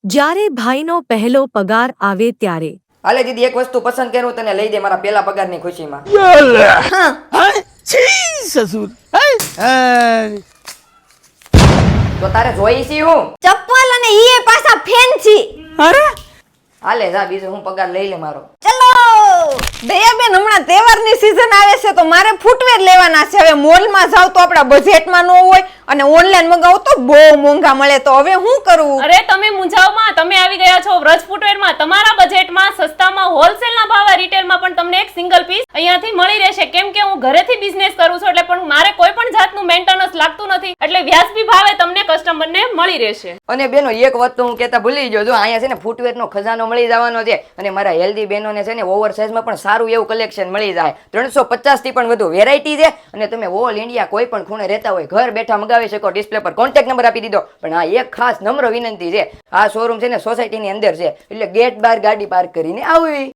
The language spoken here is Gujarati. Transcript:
જ્યારે ભાઈનો પહેલો પગાર આવે ત્યારે હાલે દીદી એક વસ્તુ પસંદ કરું તને લઈ દે મારા પેલા પગારની ખુશીમાં. સસુર તો તારે જોઈ છી હું ચપ્પલ અને ઈએ પાછા ફેન્સી. અરે હાલે જા બીજો હું પગાર લઈ લે મારો. ચલો દયાબેન, હમણાં તહેવારની સીઝન આવે છે તો મારે ફૂટવેર લેવાના છે. હવે મોલમાં જાવ તો આપણા બજેટમાં ન હોય અને ઓનલાઈન મગાવો તો બહુ મોંઘા મળે, તો હવે શું કરવું? અરે તમે મૂંઝાવમાં, તમે આવી ગયા છો વ્રજ ફૂટવેરમાં. તમારા બજેટમાં સસ્તામાં હોલસેલના ભાવે રિટેલમાં પણ તમને એક સિંગલ પીસ અહીંયાથી મળી રહેશે. કેમ કે હું ઘરેથી બિઝનેસ કરું છું એટલે પણ મારે કોઈ પણ જાતનું મેન્ટેનન્સ લાગતું નથી, એટલે વ્યાજબી ભાવે તમને કસ્ટમરને મળી રહેશે. અને બેનો એક વાત તો હું કહેતા ભૂલી ગયો, જો અહીંયા છે ને ફૂટવેરનો ખજાનો મળી જવાનો છે અને મારા હેલ્ધી બહેનોને છે ને ઓવર સાઇઝમાં પણ સારું એવું કલેક્શન મળી જાય. 350 થી પણ વધુ વેરાયટી છે અને તમે ઓલ ઇન્ડિયા કોઈ પણ ખૂણે રહેતા હોય ઘર બેઠા મગાવી શકો. ડિસ્પ્લે પર કોન્ટેક્ટ નંબર આપી દીધો. પણ આ એક ખાસ નમ્ર વિનંતી છે, આ શોરૂમ છે ને સોસાયટીની અંદર છે એટલે ગેટ બહાર ગાડી પાર્ક કરીને આવવી.